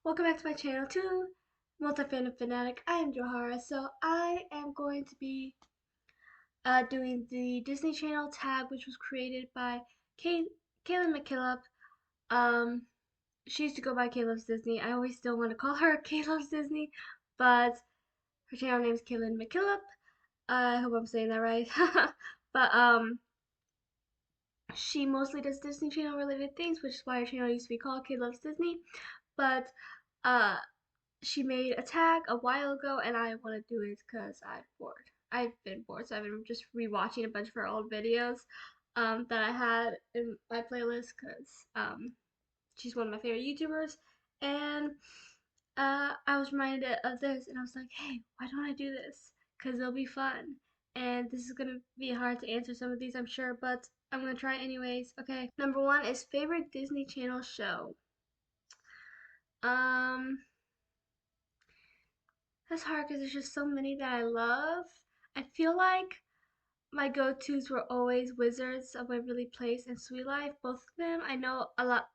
Welcome back to my channel too, Multi-Fandom Fanatic. I am Johara, so I am going to be doing the Disney Channel tag, which was created by Kaylin McKillop. Um, she used to go by Kay Loves Disney. I always still want to call her Kay Loves Disney, but her channel name is Kaylin McKillop. I hope I'm saying that right. But she mostly does Disney Channel related things, which is why her channel used to be called Kay Loves Disney. But uh she made a tag a while ago, and I want to do it because I'm bored. I've been bored, so I've been just rewatching a bunch of her old videos that I had in my playlist because she's one of my favorite YouTubers. And I was reminded of this, and I was like, hey, why don't I do this? Because it'll be fun. And this is going to be hard to answer some of these, I'm sure, but I'm going to try anyways. Okay, number one is favorite Disney Channel show. Um, That's hard because there's just so many that I love. I feel like my go-tos were always Wizards of Waverly Place and Sweet Life, both of them. I know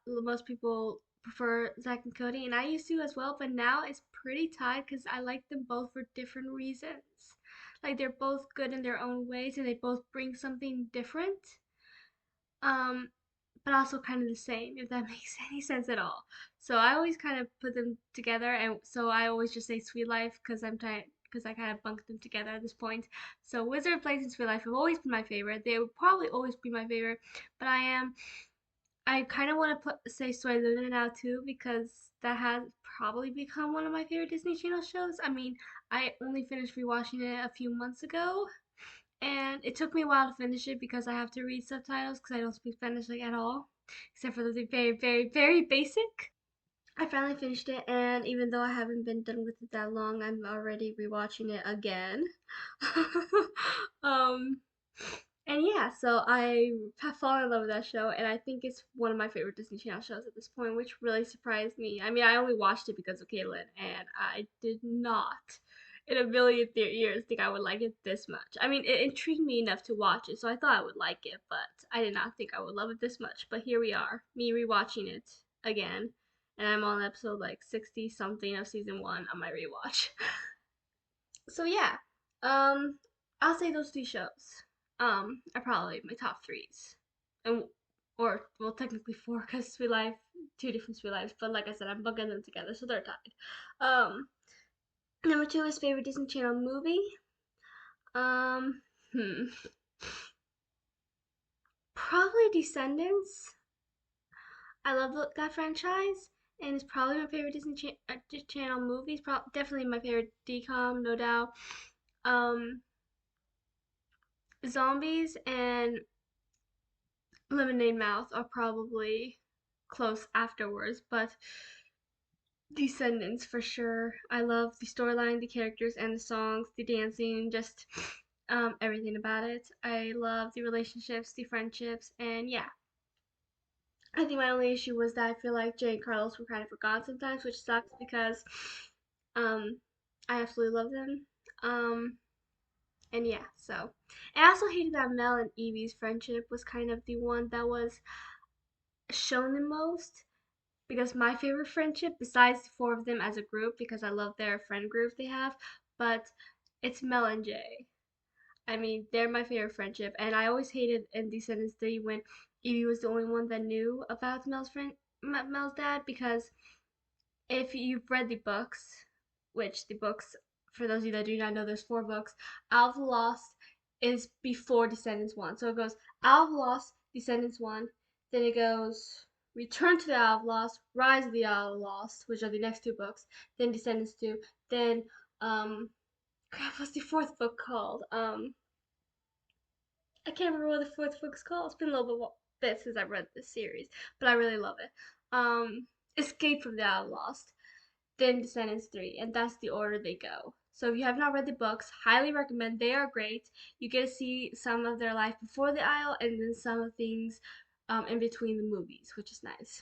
most people prefer Zack and Cody, and I used to as well, but now it's pretty tied because I like them both for different reasons. Like they're both good in their own ways, and they both bring something different. Um, but also kind of the same, if that makes any sense at all. So I always kind of put them together, and so I always just say Sweet Life because I kind of bunked them together at this point. So Wizard of Place and Sweet Life have always been my favorite. They would probably always be my favorite, but I kind of want to say Soy Luna now too because that has probably become one of my favorite Disney Channel shows. I mean, I only finished rewatching it a few months ago, and it took me a while to finish it because I have to read subtitles because I don't speak Spanish like at all, except for the very, very, very basic. I finally finished it, and even though I haven't been done with it that long, I'm already rewatching it again. um, and yeah, so I have fallen in love with that show, and I think it's one of my favorite Disney Channel shows at this point, which really surprised me. I mean, I only watched it because of Caitlin, and I did not in a million years think I would like it this much. I mean, it intrigued me enough to watch it, so I thought I would like it, but I did not think I would love it this much. But here we are, me rewatching it again, and I'm on episode like 60 something of season one on my rewatch. So yeah, um, I'll say those three shows. Are probably my top threes, and or well, technically four because Sweet Life, two different Sweet Lives. But like I said, I'm bugging them together, so they're tied. Number two is favorite Disney Channel movie. Um, hmm, Probably Descendants. I love that franchise, and it's probably my favorite Channel movie. It's definitely my favorite DCOM, no doubt. Um, Zombies and Lemonade Mouth are probably close afterwards, but Descendants for sure. I love the storyline, the characters, and the songs, the dancing, just everything about it. I love the relationships, the friendships, and yeah. I think my only issue was that I feel like Jay and Carlos were kind of forgotten sometimes, which sucks because um, I absolutely love them. Um, and yeah, so. And I also hated that Mel and Evie's friendship was kind of the one that was shown the most because my favorite friendship, besides the four of them as a group, because I love their friend group they have, but it's Mel and Jay. I mean, they're my favorite friendship, and I always hated in Descendants 3 when Evie was the only one that knew about Mel's dad, because if you've read the books, which the books, for those of you that do not know, there's four books. Isle of the Lost is before Descendants 1. So it goes Isle of the Lost, Descendants 1, then it goes Return to the Isle of Lost, Rise of the Isle of Lost, which are the next two books, then Descendants 2, then, crap, what's the fourth book called? I can't remember what the fourth book's called. It's been a little bit since I've read this series, but I really love it. Escape from the Isle of Lost, then Descendants 3, and that's the order they go. So if you have not read the books, highly recommend. They are great. You get to see some of their life before the Isle, and then some of things in between the movies, which is nice.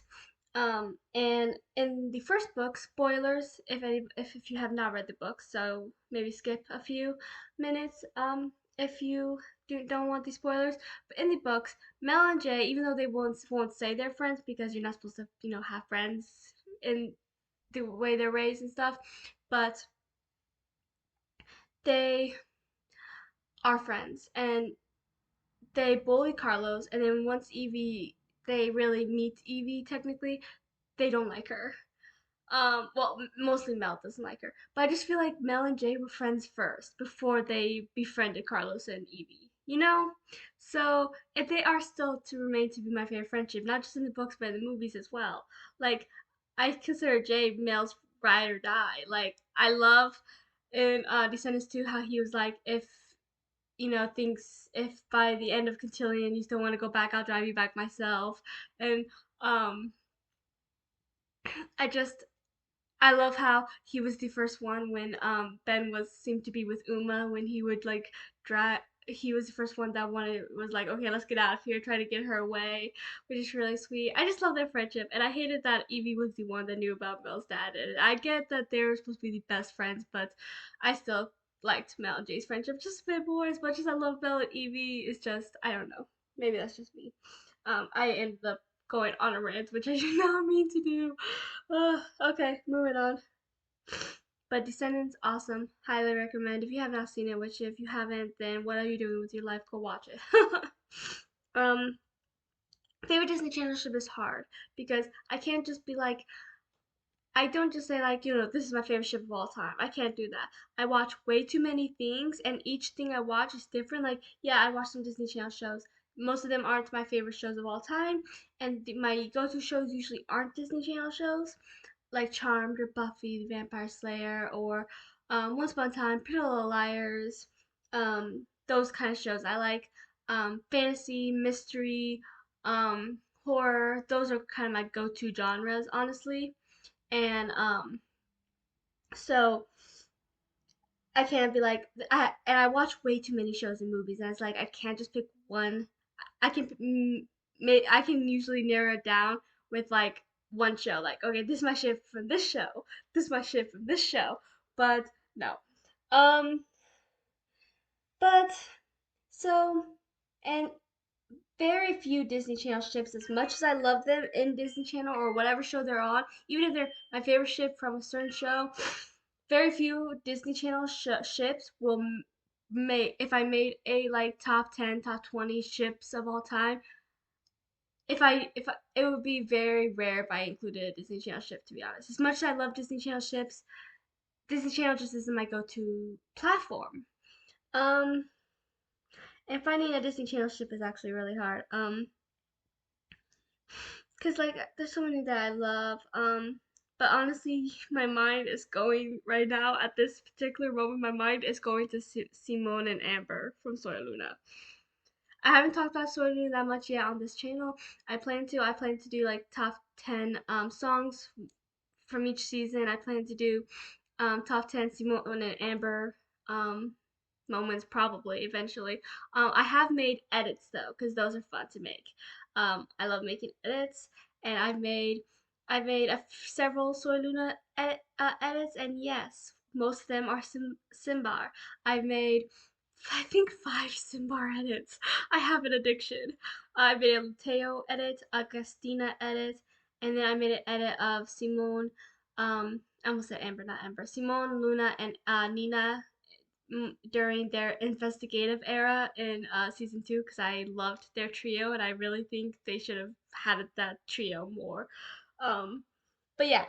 And in the first book, spoilers if you have not read the book, so maybe skip a few minutes if you don't want the spoilers. But in the books, Mel and Jay, even though they won't say they're friends because you're not supposed to have friends in the way they're raised and stuff, but they are friends and they bully Carlos, and then once Evie they really meet Evie technically, they don't like her. Well, mostly Mel doesn't like her, but I just feel like Mel and Jay were friends first before they befriended Carlos and Evie. You know, so if they are still to remain to be my favorite friendship, not just in the books but in the movies as well. Like, I consider Jay Mel's ride or die. Like, I love in Descendants 2 how he was like, if thinks if by the end of Cotillion you still want to go back, I'll drive you back myself. And um, I just I love how he was the first one when Ben was seemed to be with Uma when he would like drive. He was the first one that wanted was like, okay, let's get out of here, try to get her away, which is really sweet. I just love their friendship, and I hated that Evie was the one that knew about Mel's dad. And I get that they were supposed to be the best friends, but I still liked Mel and Jay's friendship just a bit more. As much as I love Mel and Evie, it's just I don't know. Maybe that's just me. I ended up going on a rant, which I did not mean to do. Okay, moving on. But Descendants, awesome. Highly recommend. If you have not seen it, which if you haven't, then what are you doing with your life? Go watch it. um, Favorite Disney Channel ship is hard because I can't just be like, I don't just say like, this is my favorite ship of all time. I can't do that. I watch way too many things, and each thing I watch is different. Like, yeah, I watch some Disney Channel shows. Most of them aren't my favorite shows of all time, and my go-to shows usually aren't Disney Channel shows like Charmed or Buffy the Vampire Slayer or Once Upon a Time, Pretty Little Liars, those kind of shows. I like fantasy, mystery, horror. Those are kind of my go-to genres, honestly. And so I can't be like I watch way too many shows and movies, and it's like I can't just pick one. I can I can usually narrow it down with like one show. Like, okay, this is my shift from this show. This is my shift from this show. But no. Um. But so and very few Disney Channel ships, as much as I love them in Disney Channel or whatever show they're on, even if they're my favorite ship from a certain show, very few Disney Channel ships will make, if I made a like top 10, top 20 ships of all time, it would be very rare if I included a Disney Channel ship, to be honest. As much as I love Disney Channel ships, Disney Channel just isn't my go-to platform. Um, and finding a Disney Channel ship is actually really hard. Cause like there's so many that I love. But honestly, my mind is going right now at this particular moment. My mind is going to Simone and Amber from Soy Luna. I haven't talked about Soy Luna that much yet on this channel. I plan to. I plan to do like top 10 songs from each season. I plan to do top 10 Simone and Amber um moments probably eventually. I have made edits though, because those are fun to make. I love making edits, and I've made several Soy Luna edits, and yes, most of them are Simbar. I've made I think 5 Simbar edits. I have an addiction. I made a Luteo edit, a Gastina edit, and then I made an edit of Simone. I almost said Amber, not Amber. Simone, Luna, and Nina during their investigative era in season 2 because I loved their trio and I really think they should have had that trio more. Um, but yeah,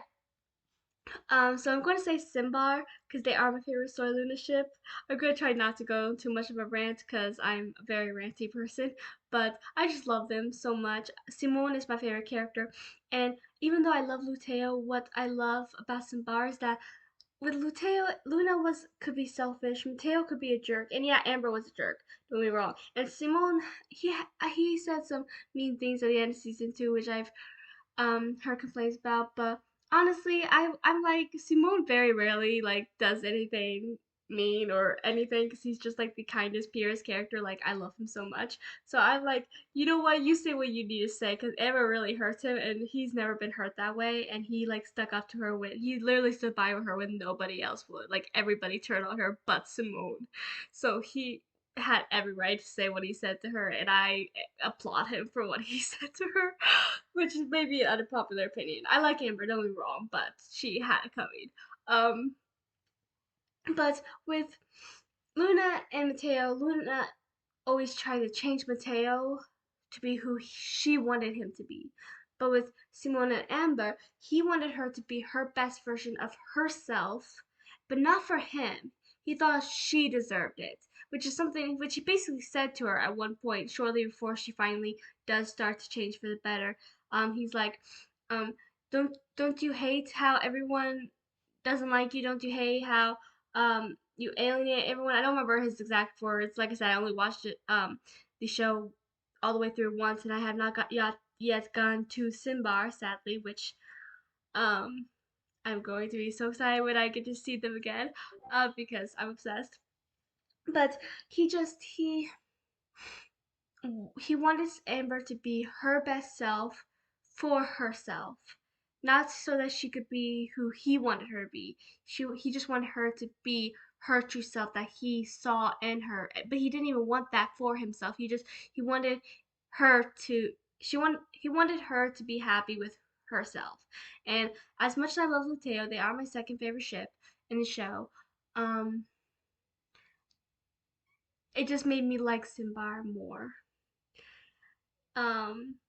so I'm going to say Simbar because they are my favorite Soy Luna ship. I'm going to try not to go too much of a rant because I'm a very ranty person, but I just love them so much. Simone is my favorite character, and even though I love Luteo, what I love about Simbar is that with Luteo, Luna could be selfish. Mateo could be a jerk, and yeah, Amber was a jerk. Don't get me wrong. And Simone, he said some mean things at the end of season 2, which I've heard complaints about. But honestly, I'm like Simone very rarely like does anything mean or anything because he's just like the kindest, purest character. Like I love him so much. So I'm like, you know what? You say what you need to say because Emma really hurts him, and he's never been hurt that way. And he like stuck up to her when he literally stood by her when nobody else would. Like everybody turned on her but Simone. So he had every right to say what he said to her, and I applaud him for what he said to her. which is maybe an unpopular opinion. I like Amber, don't get me wrong, but she had it coming. Um, but with Luna and Mateo, Luna always tried to change Mateo to be who she wanted him to be. But with Simone and Amber, he wanted her to be her best version of herself, but not for him. He thought she deserved it, which is something which he basically said to her at one point, shortly before she finally does start to change for the better. He's like, um, don't you hate how everyone doesn't like you? Don't you hate how you alienate everyone? I don't remember his exact words. Like I said, I only watched it the show all the way through once, and I have not yet gone to Simbar, sadly, which um I'm going to be so excited when I get to see them again, because I'm obsessed. But he just he wanted Amber to be her best self for herself, not so that she could be who he wanted her to be. He just wanted her to be her true self that he saw in her, but he didn't even want that for himself. He wanted her to he wanted her to be happy with herself. And as much as I love Mateo, they are my second favorite ship in the show. Um, it just made me like Simbar more.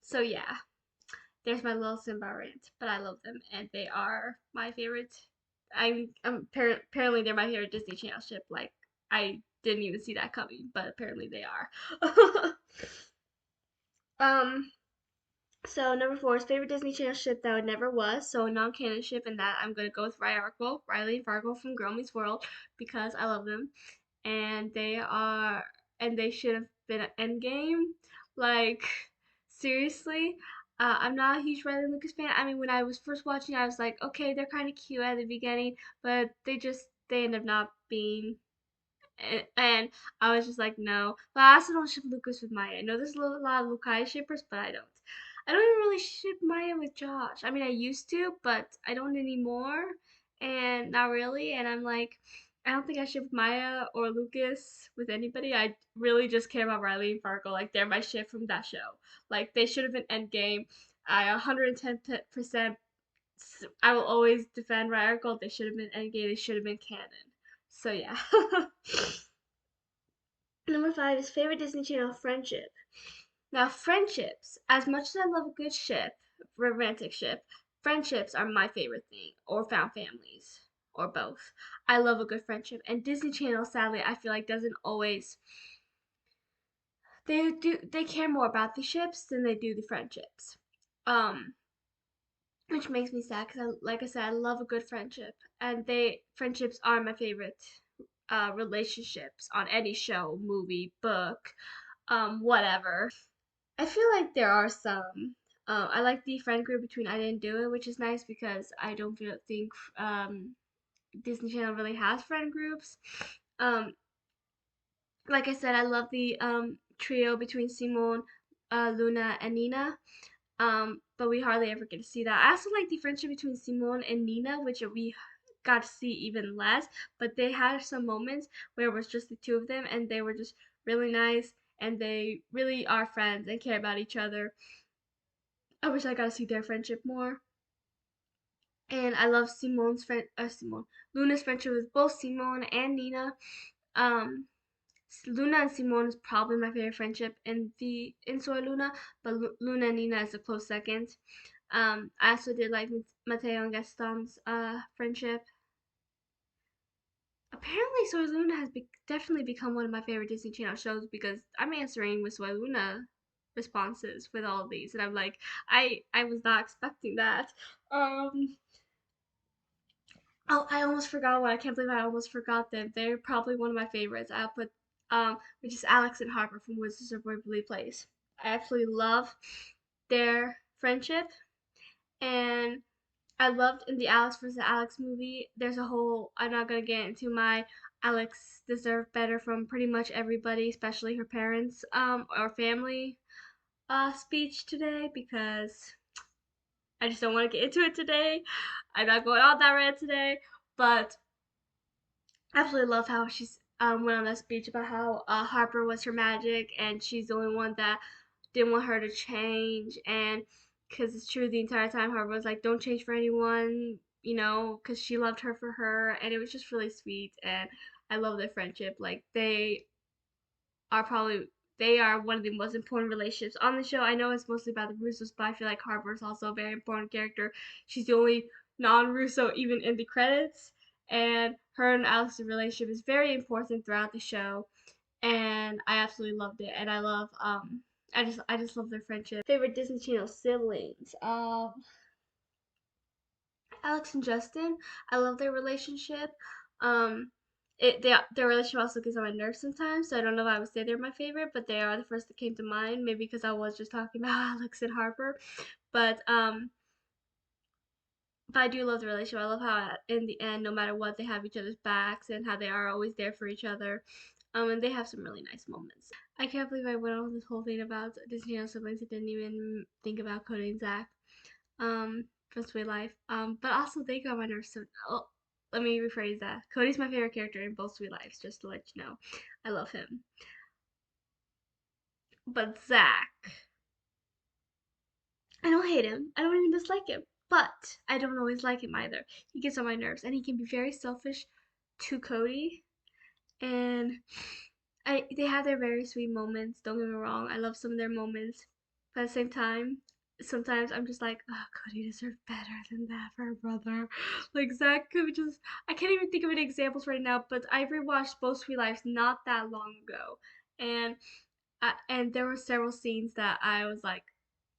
So yeah, there's my little Simba rant, but I love them and they are my favorite. Apparently they're my favorite Disney Channel ship. Like I didn't even see that coming, but apparently they are. um, so number four is favorite Disney Channel ship that never was. So a non-canon ship, and that I'm gonna go with Riley and Fargo from Girl Meets World because I love them, and they should have been an Endgame. Like seriously, I'm not a huge Riley and Lucas fan. I mean, when I was first watching, I was like, okay, they're kind of cute at the beginning, but they end up not being. And I was just like, no. But I also don't ship Lucas with Maya. I know there's a lot of Lukai shippers, but I don't. I don't even really ship Maya with Josh. I mean, I used to, but I don't anymore. And not really. And I'm like, I don't think I ship Maya or Lucas with anybody. I really just care about Riley and Fargo. Like, they're my ship from that show. Like, they should have been Endgame. I 110%. I will always defend Riley Gold. They should have been Endgame. They should have been canon. So, yeah. Number five is favorite Disney Channel friendship. Now, friendships, as much as I love a good ship, romantic ship, friendships are my favorite thing, or found families, or both. I love a good friendship, and Disney Channel, sadly, I feel like doesn't always. They care more about the ships than they do the friendships, um, which makes me sad because, like I said, I love a good friendship, and they friendships are my favorite relationships on any show, movie, book, whatever. I feel like there are some. I like the friend group between I Didn't Do It, which is nice because I don't think Disney Channel really has friend groups. Um, like I said, I love the trio between Simone, Luna, and Nina. But we hardly ever get to see that. I also like the friendship between Simone and Nina, which we got to see even less. But they had some moments where it was just the two of them, and they were just really nice, and they really are friends and care about each other. I wish I got to see their friendship more. And I love Luna's friendship with both Simone and Nina. Um, Luna and Simone is probably my favorite friendship in Soy Luna, but Luna and Nina is a close second. I also did like Mateo and Gaston's friendship. Apparently, Soy Luna has definitely become one of my favorite Disney Channel shows because I'm answering with Soy Luna responses with all of these, and I'm like, I was not expecting that. Um, Oh, I almost forgot one. I can't believe I almost forgot them. They're probably one of my favorites. I'll put which is Alex and Harper from Wizards of Waverly Place. I absolutely love their friendship, and I loved in the Alex versus Alex movie. There's a whole. I'm not gonna get into my Alex deserved better from pretty much everybody, especially her parents or family speech today because I just don't want to get into it today. I'm not going on that rant today, but I absolutely love how she's went on that speech about how Harper was her magic and she's the only one that didn't want her to change. And because it's true the entire time. Harper was like, "Don't change for anyone," you know, because she loved her for her, and it was just really sweet. And I love their friendship. Like are probably they are one of the most important relationships on the show. I know it's mostly about the Russos, but I feel like Harper is also a very important character. She's the only non-Russo even in the credits, and her and Alex's relationship is very important throughout the show. And I absolutely loved it. And I love I just love their friendship. Favorite Disney Channel siblings. Alex and Justin. I love their relationship. Um, their relationship also gets on my nerves sometimes, so I don't know if I would say they're my favorite, but they are the first that came to mind. Maybe because I was just talking about Alex and Harper, but um, but I do love the relationship. I love how in the end, no matter what, they have each other's backs and how they are always there for each other. And they have some really nice moments. I can't believe I went on this whole thing about Disney Channel siblings. I didn't even think about Cody and Zach from Sweet Life. But also they got my nerves. So let me rephrase that. Cody's my favorite character in both Sweet Lives. Just to let you know, I love him. But Zach, I don't hate him. I don't even dislike him. But I don't always like him either. He gets on my nerves, and he can be very selfish to Cody. And they have their very sweet moments. Don't get me wrong. I love some of their moments, but at the same time, sometimes I'm just like, oh, Cody deserved better than that for her brother. Like Zach could just. I can't even think of any examples right now, but I rewatched both Sweet Lives not that long ago, and and there were several scenes that I was like,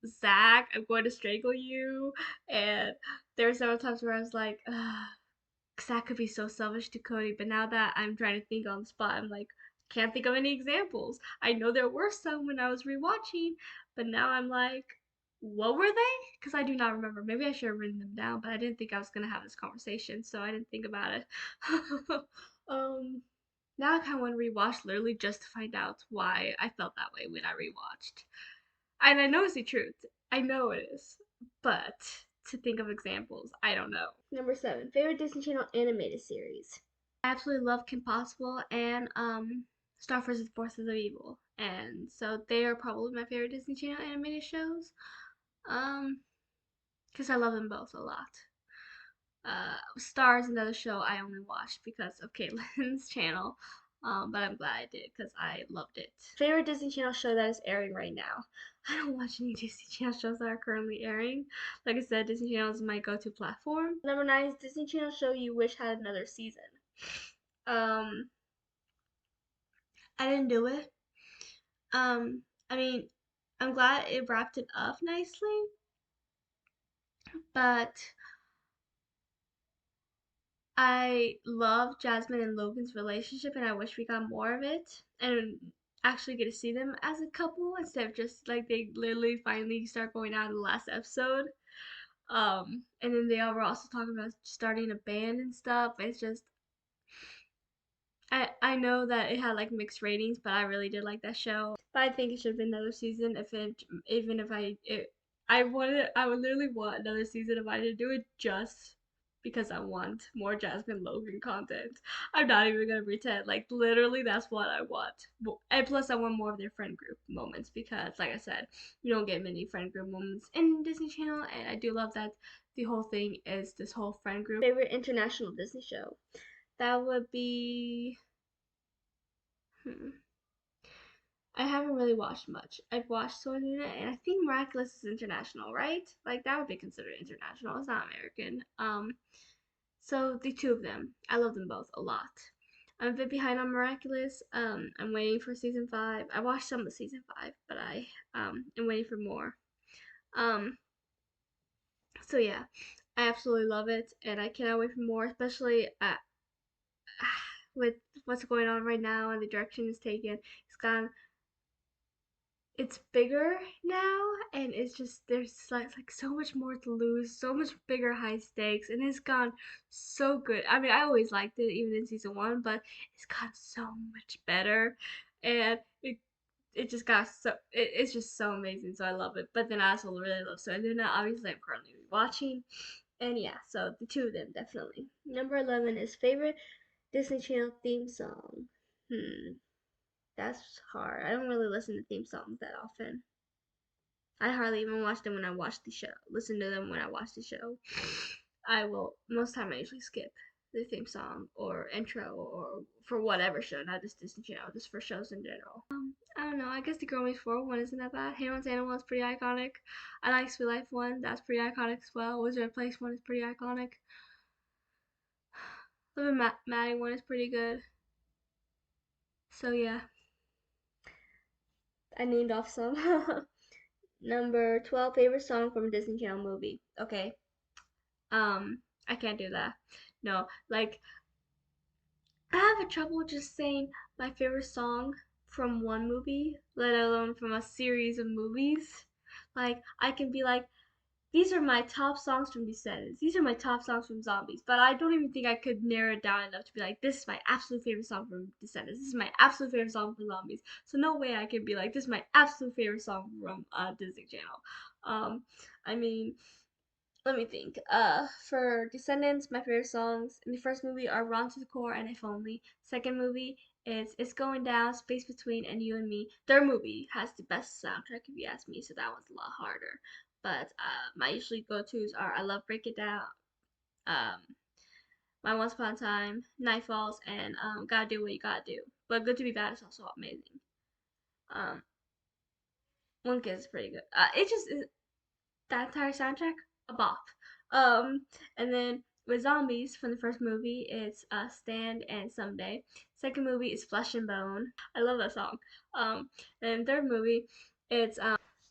Zach, I'm going to strangle you, and there were several times where I was like, because that could be so selfish to Cody. But now that I'm trying to think on the spot, I'm like, can't think of any examples. I know there were some when I was rewatching, but now I'm like, what were they? Because I do not remember. Maybe I should have written them down, but I didn't think I was gonna have this conversation, so I didn't think about it. um, Now I kind of want to rewatch literally just to find out why I felt that way when I rewatched. And I know it's the truth. I know it is. But to think of examples, I don't know. Number 7, favorite Disney Channel animated series. I absolutely love Kim Possible and Star vs. Forces of Evil. And so they are probably my favorite Disney Channel animated shows. Um, because I love them both a lot. Star is another show I only watched because of Caitlin's channel. But I'm glad I did because I loved it. Favorite Disney Channel show that is airing right now. I don't watch any Disney Channel shows that are currently airing. Like I said, Disney Channel is my go-to platform. Number 9 is Disney Channel show you wish had another season. Um, I didn't do it. I mean, I'm glad it wrapped it up nicely, but I love Jasmine and Logan's relationship, and I wish we got more of it and actually get to see them as a couple instead of just like they literally finally start going out in the last episode. And then they all were also talking about starting a band and stuff. It's just I know that it had like mixed ratings, but I really did like that show. But I think it should have been another season. If it even if I would literally want another season if I didn't do it just because I want more Jasmine Logan content. I'm not even gonna pretend. Like literally, that's what I want. And plus, I want more of their friend group moments because, like I said, you don't get many friend group moments in Disney Channel, and I do love that the whole thing is this whole friend group. Favorite international Disney show? That would be. Hmm. I haven't really watched much. I've watched Soy Luna, and I think Miraculous is international, right? Like that would be considered international. It's not American. So the two of them, I love them both a lot. I'm a bit behind on Miraculous. I'm waiting for season 5. I watched some of season 5, but I am waiting for more. Um, so yeah, I absolutely love it, and I cannot wait for more, especially with what's going on right now and the direction it's taken. It's bigger now, and it's just there's like so much more to lose, so much bigger high stakes, and it's gone so good. I mean, I always liked it even in season 1, but it's gotten so much better, and it just got it's just so amazing. So I love it. But then I also really love Soy Luna. Obviously, I'm currently watching, and yeah, so the two of them definitely. Number 11 is favorite Disney Channel theme song. That's hard. I don't really listen to theme songs that often. I hardly even watch them when I watch the show. Listen to them when I watch the show. I will most time I usually skip the theme song or intro or for whatever show, not just Disney Channel, just for shows in general. I don't know. I guess the Girl Meets World one isn't that bad. Hannah Montana one's pretty iconic. I like Sweet Life one. That's pretty iconic as well. Wizard Place one is pretty iconic. Liv and Maddie one is pretty good. So yeah, I named off some. Number 12 favorite song from a Disney Channel movie. Okay. I can't do that. No, like I have a trouble just saying my favorite song from one movie, let alone from a series of movies. Like I can be like, these are my top songs from Descendants. These are my top songs from Zombies. But I don't even think I could narrow it down enough to be like, this is my absolute favorite song from Descendants. This is my absolute favorite song from Zombies. So no way I could be like, this is my absolute favorite song from Disney Channel. Um, I mean, let me think. For Descendants, my favorite songs in the first movie are "Run to the Core" and "If Only." Second movie is "It's Going Down," "Space Between," and "You and Me." Third movie has the best soundtrack if you ask me, so that one's a lot harder. But my usually go-tos are "I Love Break It Down," um, "My Once Upon a Time," "Night Falls," and "Gotta Do What You Gotta Do." But "Good to Be Bad" is also amazing. Um, One Kiss is pretty good. It just is that entire soundtrack a bop. Um, and then with Zombies from the first movie, it's Stand and Someday. Second movie is Flesh and Bone. I love that song. And third movie, it's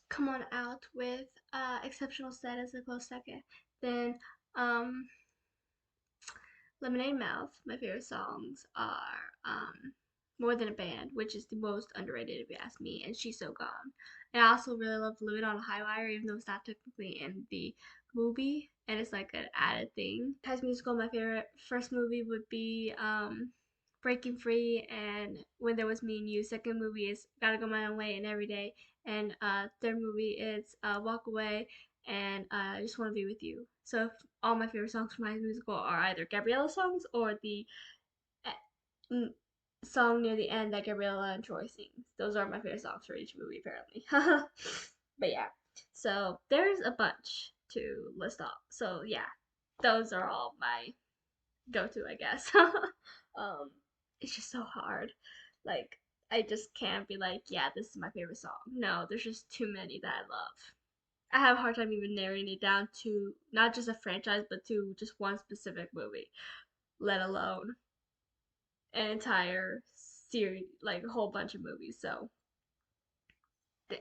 Come On Out with Exceptional Status a close second. Then um, Lemonade Mouth. My favorite songs are More Than a Band, which is the most underrated if you ask me, and She's So Gone. And I also really love Living on a High Wire, even though it's not technically in the movie, and it's like an added thing. High School Musical, my favorite first movie would be Breaking Free and When There Was Me and You. Second movie is Gotta Go My Own Way and Every Day. And third movie is Walk Away and I Just Want to Be With You. So all my favorite songs from High School Musical are either Gabriella songs or the uh, song near the end that Gabriella and Troy sings. Those are my favorite songs for each movie, apparently. But yeah, so there's a bunch to list off. So yeah, those are all my go-to, I guess. It's just so hard. Like I just can't be like, yeah, this is my favorite song. No, there's just too many that I love. I have a hard time even narrowing it down to not just a franchise, but to just one specific movie, let alone an entire series, like a whole bunch of movies. So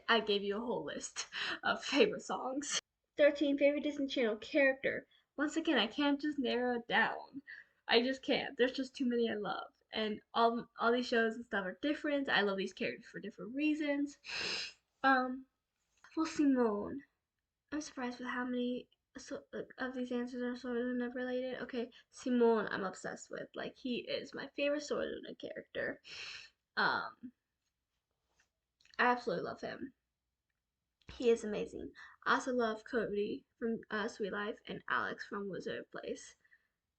I gave you a whole list of favorite songs. 13 favorite Disney Channel character. Once again, I can't just narrow it down. I just can't. There's just too many I love. And all these shows and stuff are different. I love these characters for different reasons. Um, well, Simone. I'm surprised with how many of these answers are Soy Luna related. Okay, Simone, I'm obsessed with. Like, he is my favorite Soy Luna character. Um, I absolutely love him. He is amazing. I also love Cody from Sweet Life and Alex from Wizard Place.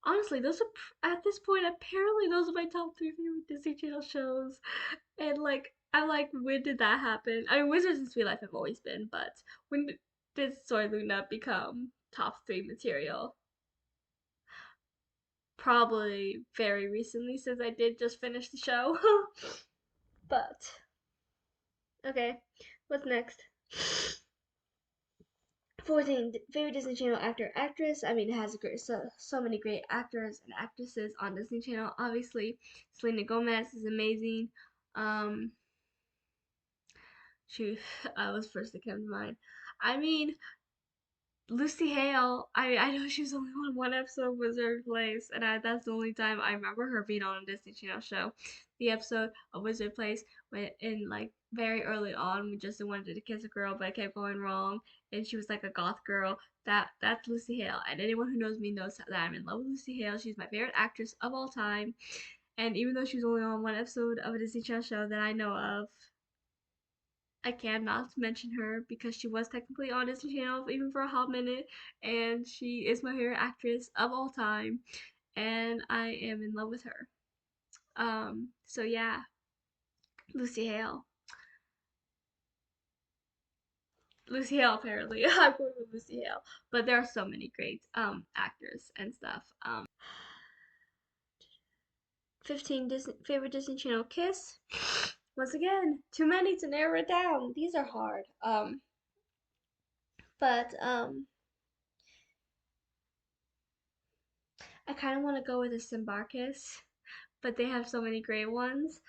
Honestly, those are at this point apparently those are my top three favorite Disney Channel shows. And like, I'm like, when did that happen? I mean, Wizards and Sweet Life have always been, but when did Soy Luna become top three material? Probably very recently, since I did just finish the show. But okay, what's next? 14 favorite Disney Channel actor actress. I mean, it has so many great actors and actresses on Disney Channel. Obviously, Selena Gomez is amazing. Um, she was first to come to mind. I mean, Lucy Hale. I know she was only on one episode of Wizard Place, and that's the only time I remember her being on a Disney Channel show. The episode of Wizard Place when in like very early on, we just wanted to kiss a girl, but it kept going wrong, and she was like a goth girl. That's Lucy Hale, and anyone who knows me knows that I'm in love with Lucy Hale. She's my favorite actress of all time, and even though she was only on one episode of a Disney Channel show that I know of, I cannot mention her because she was technically on Disney Channel even for a hot minute, and she is my favorite actress of all time, and I am in love with her. So yeah, Lucy Hale. Lucy Hale apparently. I'm going with Lucy Hale. But there are so many great actors and stuff. 15 favorite Disney Channel kiss. Once again, too many to narrow it down. These are hard. But I kind of want to go with a Simbar kiss, but they have so many great ones.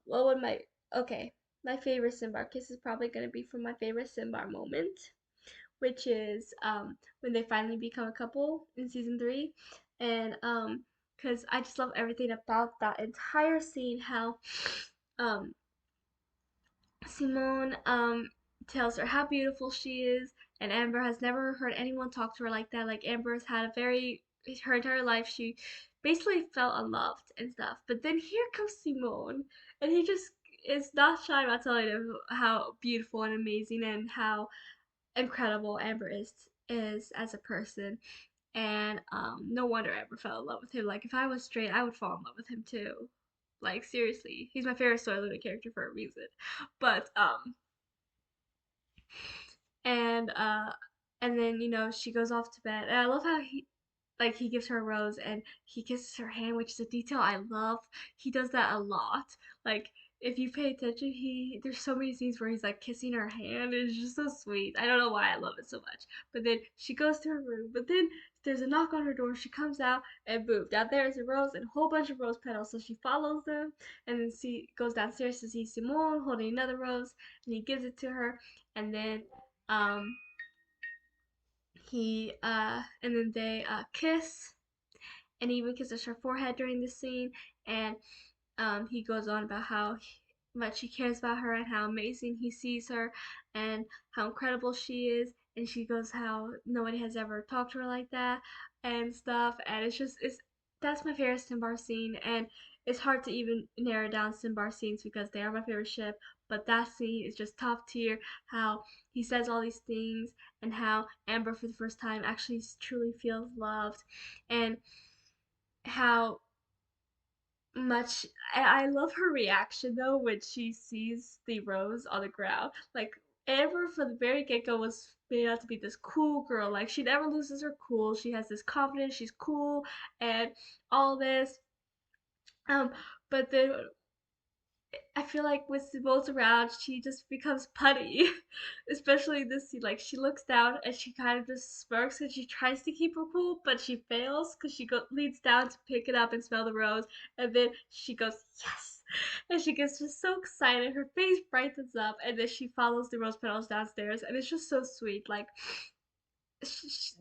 What would my okay? My favorite Simbar kiss is probably gonna be from my favorite Simbar moment, which is when they finally become a couple in season 3, and because I just love everything about that entire scene. How um Simone tells her how beautiful she is, and Amber has never heard anyone talk to her like that. Like Amber has had a very her entire life she basically felt unloved and stuff. But then here comes Simone, and he just is not shy about telling her how beautiful and amazing and how incredible Amber is as a person. And no wonder I ever fell in love with him. Like if I was straight, I would fall in love with him too. Like seriously, he's my favorite Soy Luna character for a reason. But and uh and then she goes off to bed, and I love how he gives her a rose and he kisses her hand, which is a detail I love. He does that a lot. Like if you pay attention, there's so many scenes where he's like kissing her hand. It's just so sweet. I don't know why I love it so much. But then she goes to her room, but then there's a knock on her door. She comes out, and boom, down there is a rose and a whole bunch of rose petals. So she follows them, and then she goes downstairs to see Simone holding another rose, and he gives it to her, and then um he and then they kiss, and he even kisses her forehead during the scene. And he goes on about how much he cares about her and how amazing he sees her and how incredible she is. And she goes how nobody has ever talked to her like that and stuff. And it's that's my favorite Simbar scene. And it's hard to even narrow down Simbar scenes because they are my favorite ship. But that scene is just top tier. How he says all these things and how Amber for the first time actually truly feels loved, and how much I love her reaction though when she sees the rose on the ground. Like Amber from the very get go was made out to be this cool girl. Like she never loses her cool. She has this confidence. She's cool and all this. Um, but then I feel like with Simone's around, she just becomes putty. Especially this scene, like she looks down and she kind of just smirks and she tries to keep her cool, but she fails because leans down to pick it up and smell the rose, and then she goes yes, and she gets just so excited, her face brightens up, and then she follows the rose petals downstairs, and it's just so sweet. Like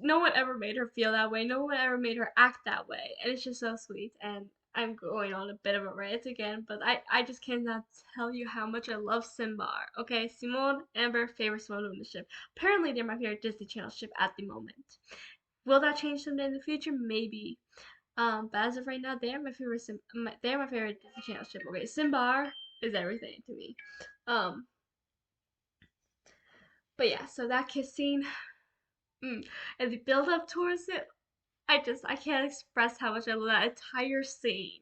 no one ever made her feel that way. No one ever made her act that way, and it's just so sweet. And I'm going on a bit of a rant again, but I just cannot tell you how much I love Simbar. Okay, Simone, Amber, favorite Simone on the ship. Apparently, they're my favorite Disney Channel ship at the moment. Will that change someday in the future? Maybe. But as of right now, they are my favorite. They are my favorite Disney Channel ship. Okay, Simbar is everything to me. Um, but yeah, so that kiss scene, and the build up towards it, I can't express how much I love that entire scene.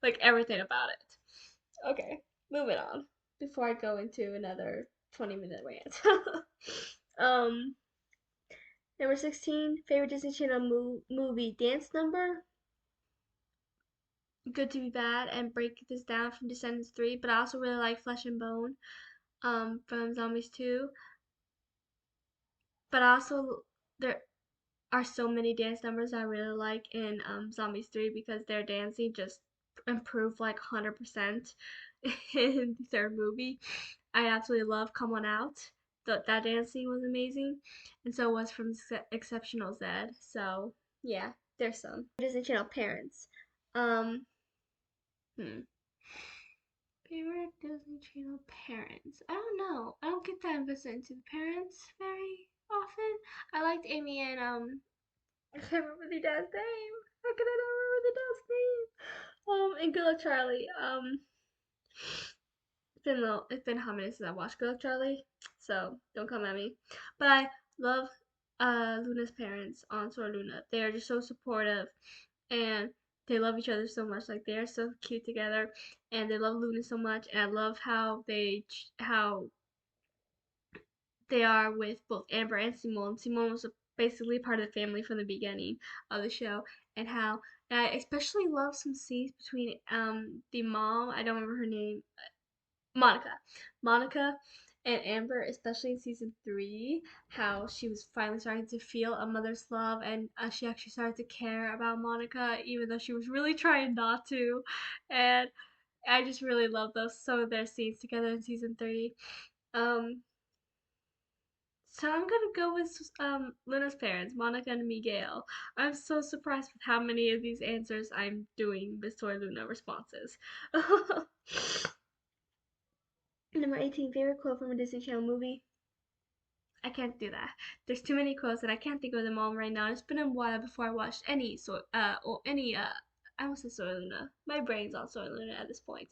Like everything about it. Okay, moving on. Before I go into another 20-minute rant. um Number 16, favorite Disney Channel movie dance number. Good to Be Bad and Break This Down from Descendants 3, but I also really like Flesh and Bone from Zombies 2. But also there are so many dance numbers I really like in Zombies 3 because their dancing just improved like 100% in the third movie. I absolutely love Come On Out. That dance scene was amazing, and so was from Exceptional Z. So yeah, there's some Disney Channel parents. Um, hmm. Favorite Disney Channel parents? I don't know. I don't get that invested into the parents very often. I liked Amy and I can't remember the dad's name. How can I not remember the dad's name? And Good Luck Charlie. It's been how many since I watched Good Luck Charlie, so don't come at me. But I love Luna's parents on Sora Luna. They are just so supportive, and they love each other so much. Like they are so cute together, and they love Luna so much. And I love how they are with both Amber and Simone. Simone was basically part of the family from the beginning of the show, and how and I especially love some scenes between the mom, I don't remember her name, Monica. Monica and Amber, especially in season 3, how she was finally starting to feel a mother's love, and she actually started to care about Monica, even though she was really trying not to. And I just really love those some of their scenes together in season 3. Um, so I'm gonna go with Luna's parents, Monica and Miguel. I'm so surprised with how many of these answers I'm doing with Soy Luna responses. Number 18, favorite quote from a Disney Channel movie. I can't do that. There's too many quotes and I can't think of them all right now. It's been a while before I watched any or any I almost said Soy Luna. My brain's on Soy Luna at this point.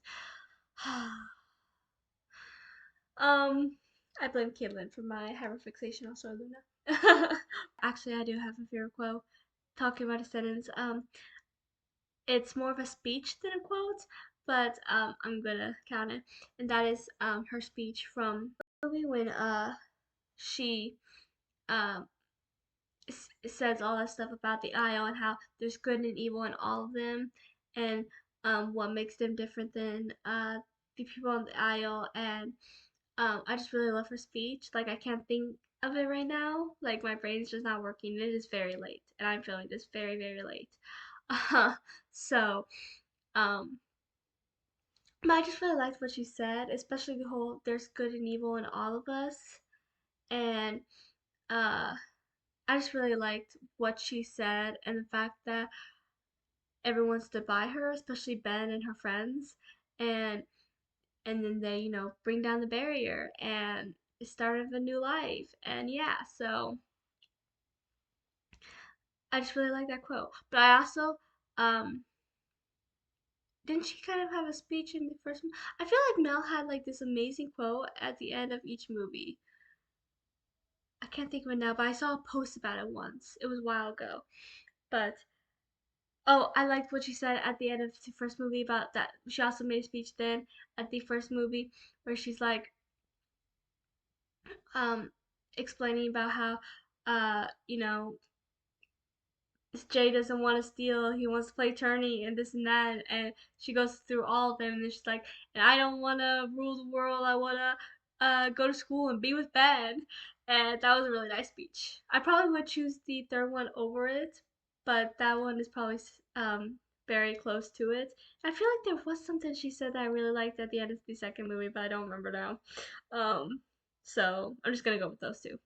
um, I blame Caitlin for my hyperfixation on Soy Luna. Actually, I do have a favorite quote. Talking about a sentence. It's more of a speech than a quote, but I'm gonna count it, and that is her speech from the movie when she um says all that stuff about the aisle and how there's good and evil in all of them, and what makes them different than the people on the aisle. And I just really love her speech. Like I can't think of it right now. Like my brain's just not working. It is very late, and I'm feeling this very very late. So um, but I just really liked what she said, especially the whole "there's good and evil in all of us," and uh, I just really liked what she said and the fact that everyone stood by her, especially Ben and her friends, and then they, bring down the barrier and started a new life. And yeah, so I just really like that quote. But I also didn't she kind of have a speech in the first one? I feel like Mel had like this amazing quote at the end of each movie. I can't think of it now, but I saw a post about it once. It was a while ago. But oh, I liked what she said at the end of the first movie about that. She also made a speech then at the first movie where she's like, um, explaining about how, you know, Jay doesn't want to steal. He wants to play tourney and this and that. And she goes through all of them, and then she's like, and I don't want to rule the world. I want to go to school and be with Ben. And that was a really nice speech. I probably would choose the third one over it, but that one is probably very close to it. I feel like there was something she said that I really liked at the end of the second movie, but I don't remember now. Um, so I'm just gonna go with those two.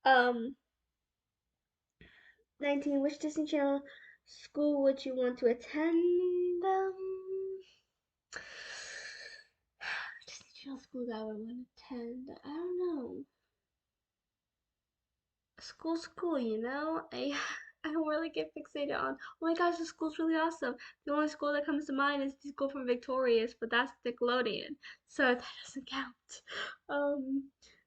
um, 19. Which Disney Channel school would you want to attend? Disney Channel school that I would want to attend. I don't know. School, I don't really get fixated on, oh my gosh, the school's really awesome. The only school that comes to mind is the school from Victorious, but that's Nickelodeon, so that doesn't count. Um,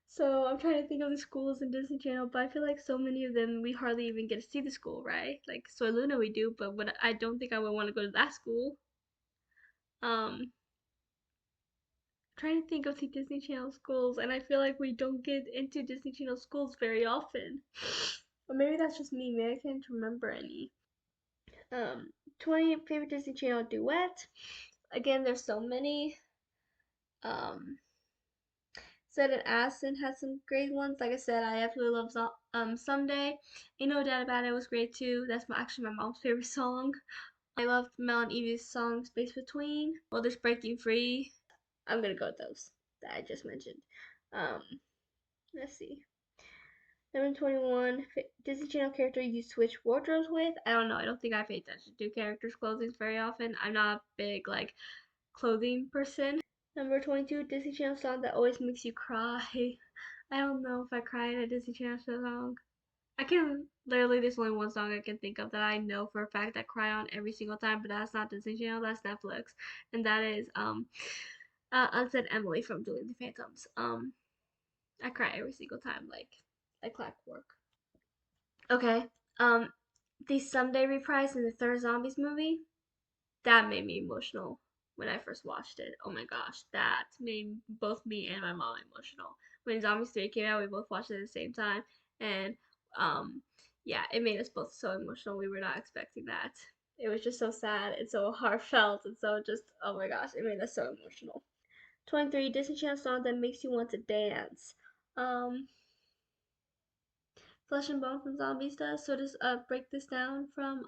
so I'm trying to think of the schools in Disney Channel, but I feel like so many of them we hardly even get to see the school, right? Like Soy Luna we do, but I don't think I would want to go to that school. Um, trying to think of the Disney Channel schools, and I feel like we don't get into Disney Channel schools very often. Or maybe that's just me. Maybe I can't remember any. Um, 20 favorite Disney Channel duet. Again, there's so many. Um, Zed and Addison had some great ones. Like I said, I absolutely love Someday. Ain't No Doubt About It was great too. That's actually my mom's favorite song. I loved Mel and Evie's song Space Between. Well, there's Breaking Free. I'm gonna go with those that I just mentioned. Um, let's see. Number 21, Disney Channel character you switch wardrobes with. I don't know. I don't think I pay attention to characters' clothing very often. I'm not a big like clothing person. Number 22, Disney Channel song that always makes you cry. I don't know if I cry in a Disney Channel song. I can literally there's only one song I can think of that I know for a fact I cry on every single time, but that's not Disney Channel, that's Netflix. And that is Unsaid Emily from Julie and the Phantoms. I cry every single time, like clockwork. Okay. Um, the Someday reprise in the third Zombies movie, that made me emotional when I first watched it. Oh my gosh, that made both me and my mom emotional when Zombies 3 came out, we both watched it at the same time, and um, yeah, it made us both so emotional. We were not expecting that. It was just so sad and so heartfelt and so just, oh my gosh, it made us so emotional. 23 Disney Channel song that makes you want to dance. Um, Flesh and Bone from Zombies does. So just break this down from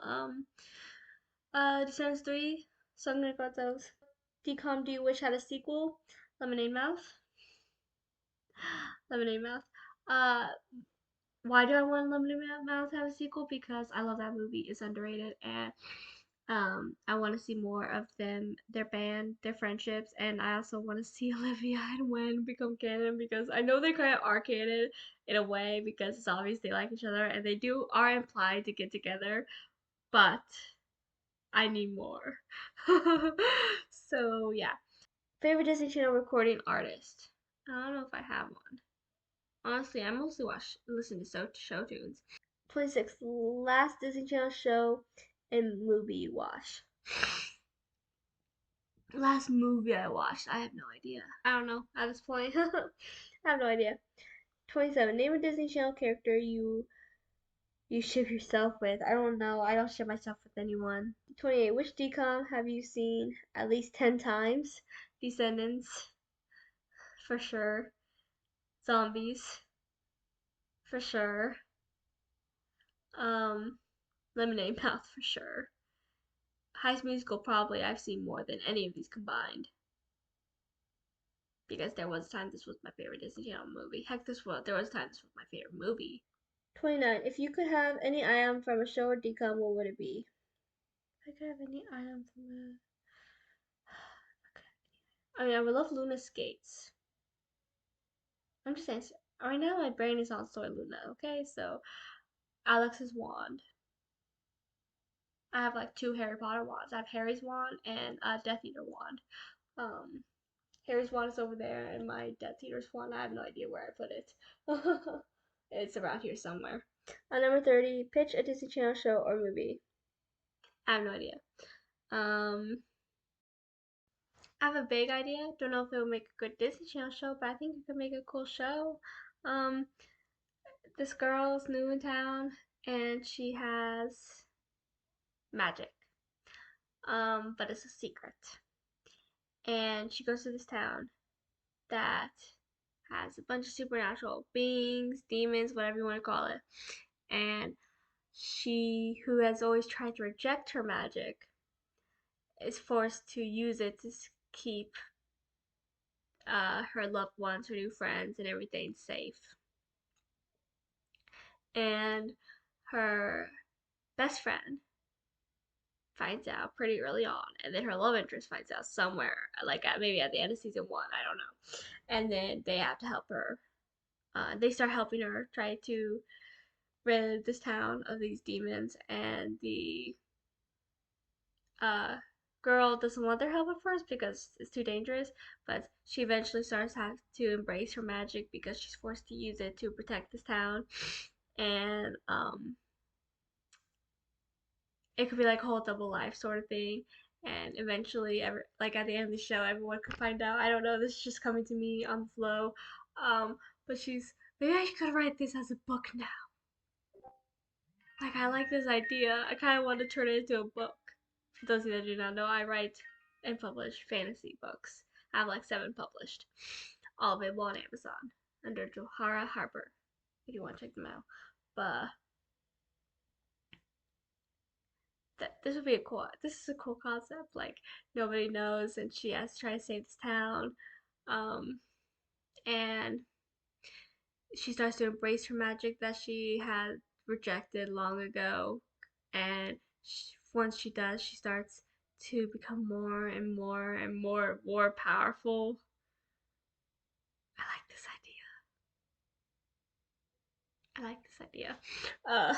Descendants 3, Song of Gods. Decom Do You Wish had a sequel? Lemonade Mouth. Lemonade Mouth. Uh, why do I want Lemonade Mouth to have a sequel? Because I love that movie. It's underrated, and I want to see more of them, their band, their friendships, and I also want to see Olivia and Gwen become canon because I know they kind of are canon in a way because it's obvious they like each other and they are implied to get together, but I need more. So yeah, favorite Disney Channel recording artist. I don't know if I have one. Honestly, I mostly listen to show tunes. 26. Last Disney Channel show and movie you watch. Last movie I watched, I have no idea. I don't know at this point. I have no idea. 27. Name a Disney Channel character you ship yourself with. I don't know. I don't ship myself with anyone. 28. Which DCOM have you seen at least 10 times? Descendants, for sure. Zombies, for sure. Um, Lemonade Mouth, for sure. High School Musical, probably I've seen more than any of these combined. Because there was a time this was my favorite Disney Channel movie. Heck, there was a time this was my favorite movie. 29. If you could have any item from a show or decom, what would it be? If I could have any item from a... I mean, I would love Luna skates. I'm just saying, right now my brain is on Soy Luna, okay? So, Alex's wand. I have like 2 Harry Potter wands. I have Harry's wand and a Death Eater wand. Um, Harry's wand is over there, and my Death Eater's wand, I have no idea where I put it. It's around here somewhere. Number 30, pitch a Disney Channel show or movie. I have no idea. Um, I have a vague idea. Don't know if it will make a good Disney Channel show, but I think it could make a cool show. Um, this girl's new in town, and she has magic. But it's a secret. And she goes to this town that has a bunch of supernatural beings, demons, whatever you want to call it. And she, who has always tried to reject her magic, is forced to use it to keep her loved ones, her new friends, and everything safe. And her best friend finds out pretty early on, and then her love interest finds out somewhere, like maybe at the end of season 1, I don't know. And then they have to help her. They start helping her try to rid this town of these demons, and the uh, girl doesn't want their help at first because it's too dangerous, but she eventually starts to embrace her magic because she's forced to use it to protect this town. And it could be like a whole double life sort of thing. And eventually, like at the end of the show, everyone could find out. I don't know. This is just coming to me on the flow. But maybe I could write this as a book now. Like I like this idea. I kind of want to turn it into a book. For those of you that do not know, I write and publish fantasy books. I have like 7 published, all available on Amazon under Johara Harper. If you want to check them out, but this would be a cool. This is a cool concept. Like nobody knows, and she has to try to save this town. Um, and she starts to embrace her magic that she had rejected long ago. And once she does, she starts to become more and more and more powerful. I like this idea. I like this idea. Uh,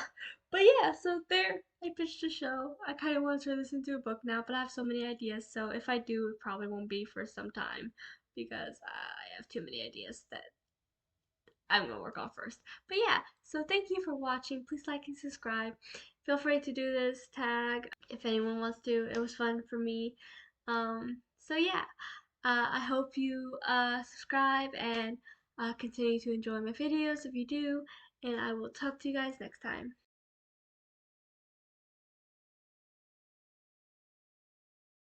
but yeah, so there, I pitched a show. I kind of want to turn this into a book now, but I have so many ideas. So if I do, it probably won't be for some time because I have too many ideas that I'm gonna work on first. But yeah, so thank you for watching. Please like and subscribe. Feel free to do this tag if anyone wants to. It was fun for me. So yeah, I hope you subscribe and continue to enjoy my videos if you do, and I will talk to you guys next time.